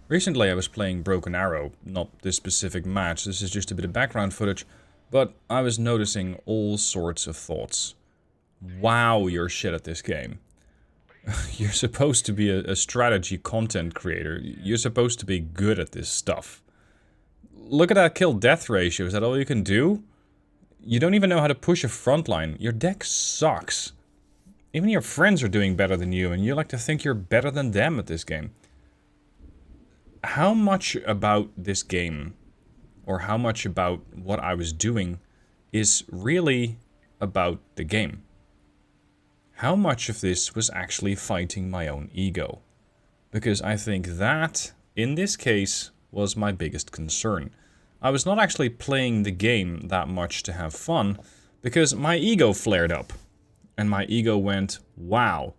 Recently I was playing Broken Arrow, not this specific match, this is just a bit of background footage, but I was noticing all sorts of thoughts. Wow, you're shit at this game. You're supposed to be a strategy content creator, you're supposed to be good at this stuff. Look at that kill-death ratio, is that all you can do? You don't even know how to push a frontline, your deck sucks. Even your friends are doing better than you, and you like to think you're better than them at this game. How much about this game, or how much about what I was doing, is really about the game? How much of this was actually fighting my own ego? Because I think that, in this case, was my biggest concern. I was not actually playing the game that much to have fun, because my ego flared up. And my ego went, wow,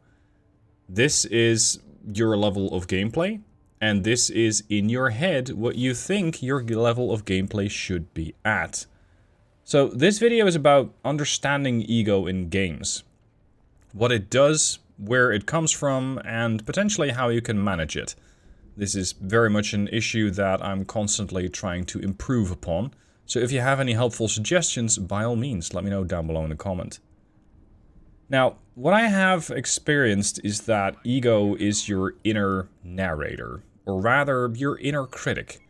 this is your level of gameplay? And this is, in your head, what you think your level of gameplay should be at. So this video is about understanding ego in games. What it does, where it comes from, and potentially how you can manage it. This is very much an issue that I'm constantly trying to improve upon. So if you have any helpful suggestions, by all means, let me know down below in the comment. Now, what I have experienced is that ego is your inner narrator, or rather, your inner critic.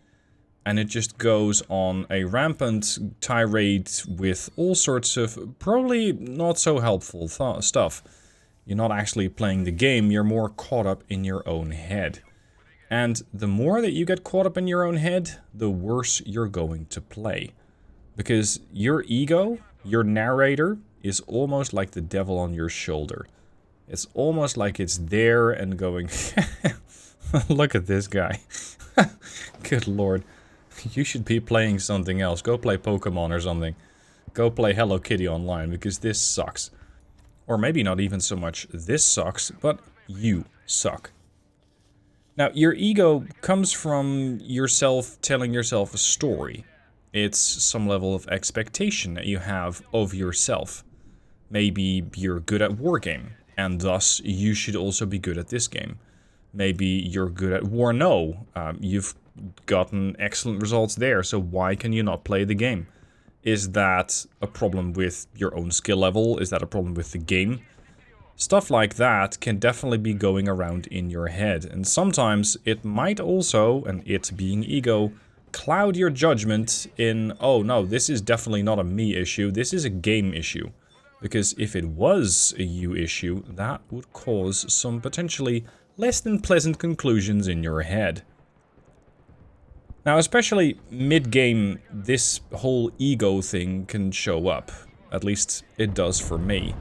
And it just goes on a rampant tirade with all sorts of probably not so helpful stuff. You're not actually playing the game, you're more caught up in your own head. And the more that you get caught up in your own head, the worse you're going to play. Because your ego, your narrator, is almost like the devil on your shoulder. It's almost like it's there and going, look at this guy. Good lord. You should be playing something else. Go play Pokemon or something. Go play Hello Kitty online, because this sucks. Or maybe not even so much this sucks, but you suck. Now, your ego comes from yourself telling yourself a story. It's some level of expectation that you have of yourself. Maybe you're good at Wargame, and thus you should also be good at this game. Maybe you're good at War No. You've gotten excellent results there, so why can you not play the game? Is that a problem with your own skill level? Is that a problem with the game? Stuff like that can definitely be going around in your head, and sometimes it might also, and it being ego, cloud your judgment in, oh no, this is definitely not a me issue, this is a game issue. Because if it was a you issue, that would cause some potentially less than pleasant conclusions in your head. Now, especially mid-game, this whole ego thing can show up. At least, it does for me.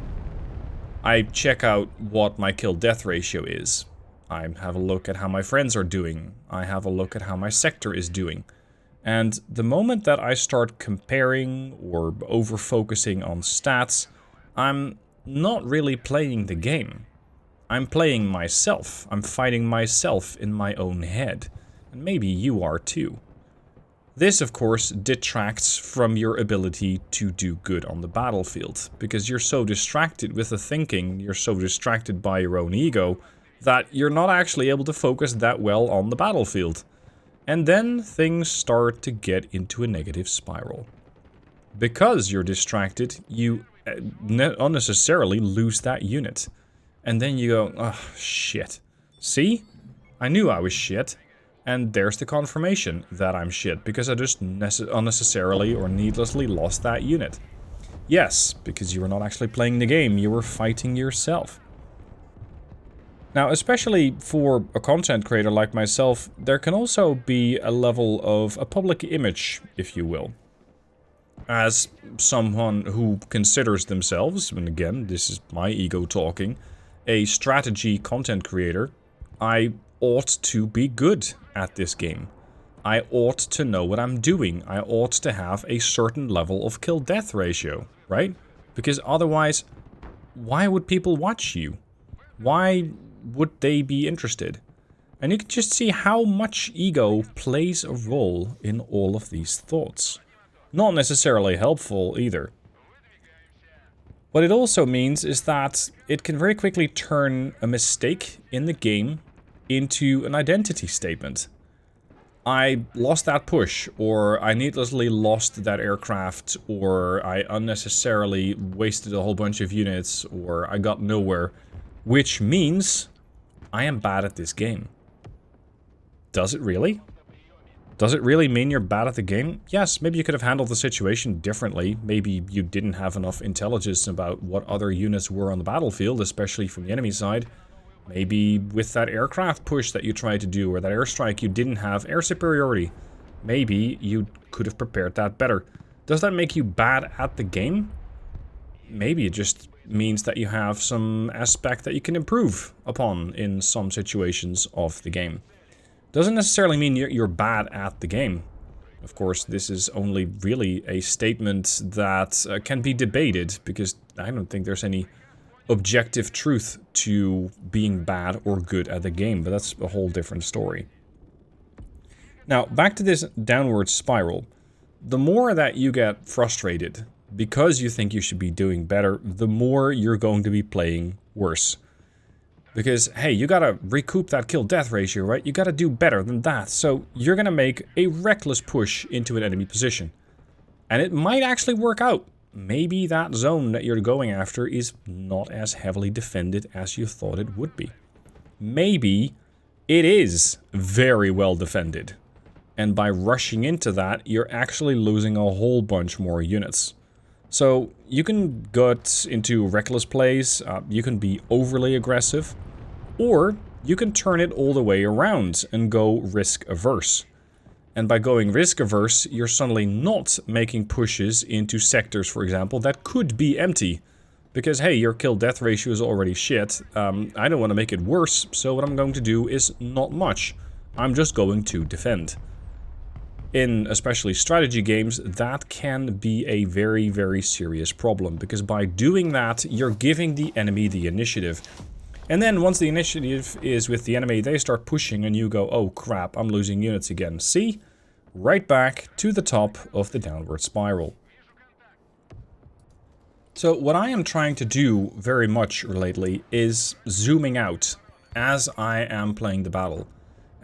I check out what my kill-death ratio is. I have a look at how my friends are doing. I have a look at how my sector is doing. And the moment that I start comparing or over-focusing on stats, I'm not really playing the game. I'm playing myself. I'm fighting myself in my own head. And maybe you are too. This, of course, detracts from your ability to do good on the battlefield, because you're so distracted with the thinking, you're so distracted by your own ego, that you're not actually able to focus that well on the battlefield. And then things start to get into a negative spiral. Because you're distracted, you unnecessarily lose that unit. And then you go, oh, shit. See? I knew I was shit. And there's the confirmation that I'm shit, because I just unnecessarily or needlessly lost that unit. Yes, because you were not actually playing the game, you were fighting yourself. Now, especially for a content creator like myself, there can also be a level of a public image, if you will. As someone who considers themselves, and again, this is my ego talking, a strategy content creator, I ought to be good at this game. I ought to know what I'm doing. I ought to have a certain level of kill-death ratio, right? Because otherwise, why would people watch you? Why would they be interested? And you can just see how much ego plays a role in all of these thoughts. Not necessarily helpful either. What it also means is that it can very quickly turn a mistake in the game into an identity statement. I lost that push, or I needlessly lost that aircraft, or I unnecessarily wasted a whole bunch of units, or I got nowhere, which means I am bad at this game. Does it really? Does it really mean you're bad at the game? Yes, maybe you could have handled the situation differently. Maybe you didn't have enough intelligence about what other units were on the battlefield, especially from the enemy side. Maybe with that aircraft push that you tried to do, or that airstrike, you didn't have air superiority. Maybe you could have prepared that better. Does that make you bad at the game? Maybe it just means that you have some aspect that you can improve upon in some situations of the game. Doesn't necessarily mean you're bad at the game. Of course, this is only really a statement that can be debated, because I don't think there's any objective truth to being bad or good at the game, but that's a whole different story. Now, back to this downward spiral. The more that you get frustrated because you think you should be doing better, the more you're going to be playing worse. Because, hey, you gotta recoup that kill-death ratio, right? You gotta do better than that. So you're gonna make a reckless push into an enemy position. And it might actually work out. Maybe that zone that you're going after is not as heavily defended as you thought it would be. Maybe it is very well defended. And by rushing into that, you're actually losing a whole bunch more units. So you can get into reckless plays, you can be overly aggressive, or you can turn it all the way around and go risk-averse. And by going risk-averse, you're suddenly not making pushes into sectors, for example, that could be empty. Because, hey, your kill-death ratio is already shit. I don't want to make it worse, so what I'm going to do is not much. I'm just going to defend. In especially strategy games, that can be a very, very serious problem, because by doing that, you're giving the enemy the initiative. And then once the initiative is with the enemy, they start pushing and you go, oh crap, I'm losing units again. See? Right back to the top of the downward spiral. So what I am trying to do very much lately is zooming out as I am playing the battle.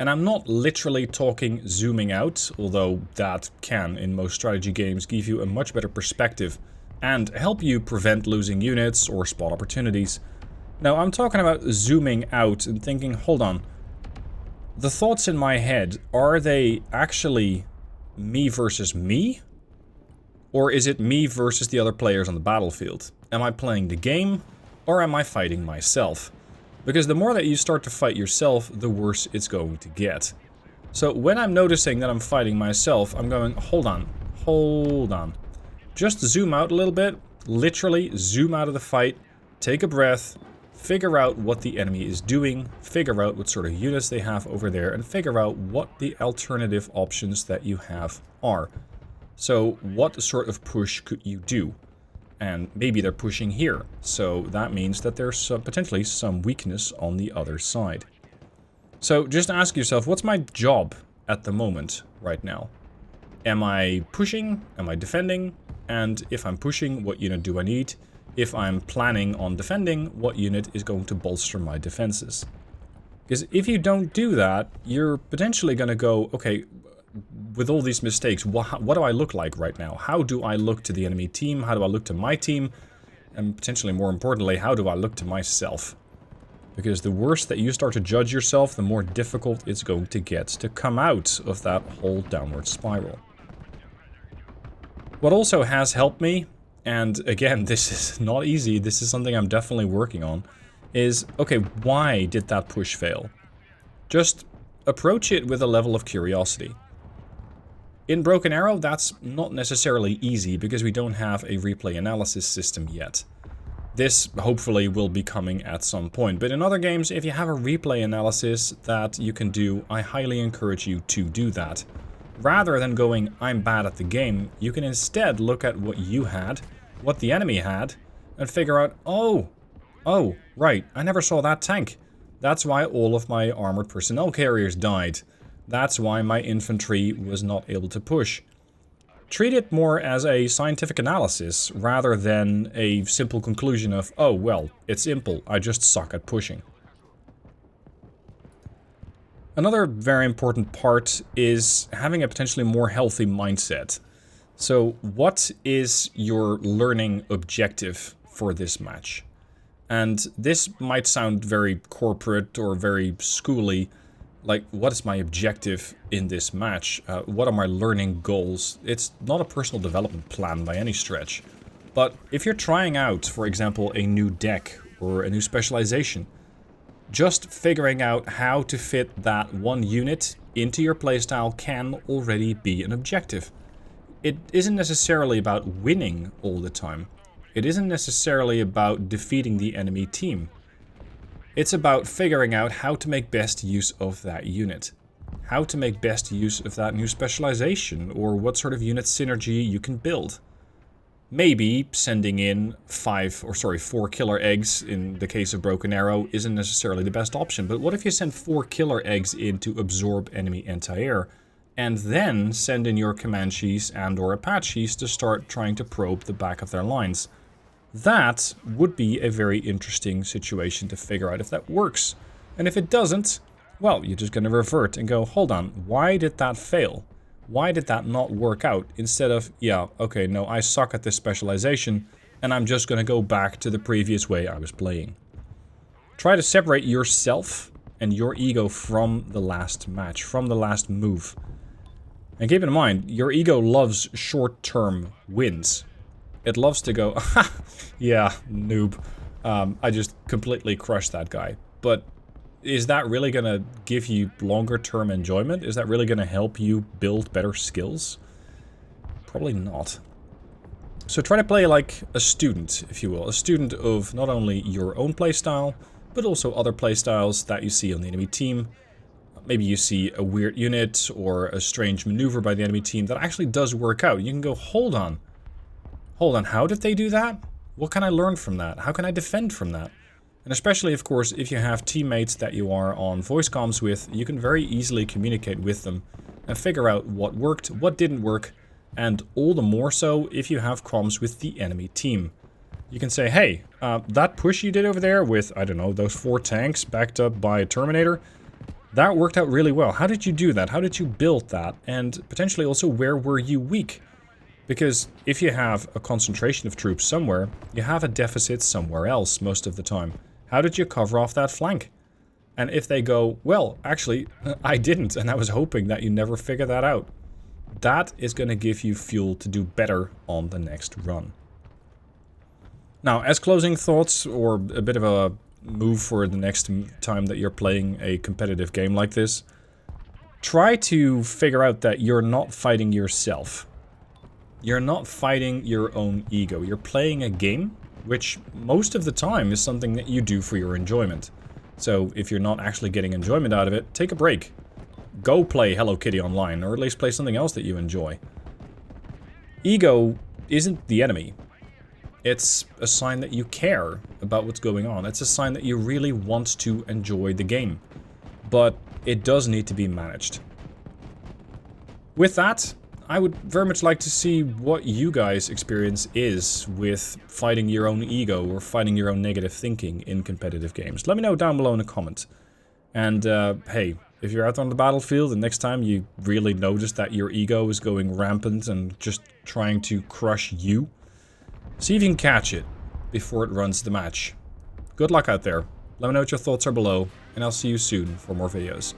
And I'm not literally talking zooming out, although that can, in most strategy games, give you a much better perspective and help you prevent losing units or spot opportunities. Now, I'm talking about zooming out and thinking, hold on, the thoughts in my head, are they actually me versus me? Or is it me versus the other players on the battlefield? Am I playing the game, or am I fighting myself? Because the more that you start to fight yourself, the worse it's going to get. So when I'm noticing that I'm fighting myself, I'm going, hold on. Just zoom out a little bit, literally zoom out of the fight, take a breath, figure out what the enemy is doing, figure out what sort of units they have over there, and figure out what the alternative options that you have are. So what sort of push could you do? And maybe they're pushing here, so that means that there's potentially some weakness on the other side. So just ask yourself, what's my job at the moment right now? Am I pushing? Am I defending? And if I'm pushing, what unit do I need? If I'm planning on defending, what unit is going to bolster my defenses? Because if you don't do that, you're potentially going to go, okay, with all these mistakes, what do I look like right now? How do I look to the enemy team? How do I look to my team? And potentially more importantly, how do I look to myself? Because the worse that you start to judge yourself, the more difficult it's going to get to come out of that whole downward spiral. What also has helped me, and again, this is not easy, this is something I'm definitely working on, is, okay, why did that push fail? Just approach it with a level of curiosity. In Broken Arrow, that's not necessarily easy because we don't have a replay analysis system yet. This hopefully will be coming at some point, but in other games, if you have a replay analysis that you can do, I highly encourage you to do that. Rather than going, I'm bad at the game, you can instead look at what you had, what the enemy had, and figure out, oh, right, I never saw that tank. That's why all of my armored personnel carriers died. That's why my infantry was not able to push. Treat it more as a scientific analysis rather than a simple conclusion of, oh, well, it's simple, I just suck at pushing. Another very important part is having a potentially more healthy mindset. So what is your learning objective for this match? And this might sound very corporate or very schooly, like what is my objective in this match? What are my learning goals? It's not a personal development plan by any stretch. But if you're trying out, for example, a new deck or a new specialization, just figuring out how to fit that one unit into your playstyle can already be an objective. It isn't necessarily about winning all the time. It isn't necessarily about defeating the enemy team. It's about figuring out how to make best use of that unit. How to make best use of that new specialization, or what sort of unit synergy you can build. Maybe sending in 4 killer eggs in the case of Broken Arrow isn't necessarily the best option, but what if you send 4 killer eggs in to absorb enemy anti-air, and then send in your Comanches and or Apaches to start trying to probe the back of their lines? That would be a very interesting situation to figure out if that works. And if it doesn't, well, you're just going to revert and go, hold on, why did that fail? Why did that not work out? Instead of, yeah, okay, no, I suck at this specialization, and I'm just going to go back to the previous way I was playing. Try to separate yourself and your ego from the last match, from the last move. And keep in mind, your ego loves short-term wins. It loves to go, yeah, noob, I just completely crushed that guy. But is that really going to give you longer-term enjoyment? Is that really going to help you build better skills? Probably not. So try to play like a student, if you will. A student of not only your own playstyle, but also other playstyles that you see on the enemy team. Maybe you see a weird unit or a strange maneuver by the enemy team that actually does work out. You can go, hold on, how did they do that? What can I learn from that? How can I defend from that? And especially, of course, if you have teammates that you are on voice comms with, you can very easily communicate with them and figure out what worked, what didn't work, and all the more so if you have comms with the enemy team. You can say, hey, that push you did over there with, I don't know, those 4 tanks backed up by a Terminator, that worked out really well. How did you do that? How did you build that? And potentially also, where were you weak? Because if you have a concentration of troops somewhere, you have a deficit somewhere else most of the time. How did you cover off that flank? And if they go, well, actually, I didn't, and I was hoping that you never figure that out. That is going to give you fuel to do better on the next run. Now, as closing thoughts, or a bit of a move for the next time that you're playing a competitive game like this, try to figure out that you're not fighting yourself. You're not fighting your own ego. You're playing a game, which most of the time is something that you do for your enjoyment. So if you're not actually getting enjoyment out of it, take a break. Go play Hello Kitty Online, or at least play something else that you enjoy. Ego isn't the enemy. It's a sign that you care about what's going on. It's a sign that you really want to enjoy the game. But it does need to be managed. With that, I would very much like to see what you guys' experience is with fighting your own ego or fighting your own negative thinking in competitive games. Let me know down below in a comment. And hey, if you're out on the battlefield and next time you really notice that your ego is going rampant and just trying to crush you, see if you can catch it before it runs the match. Good luck out there. Let me know what your thoughts are below, and I'll see you soon for more videos.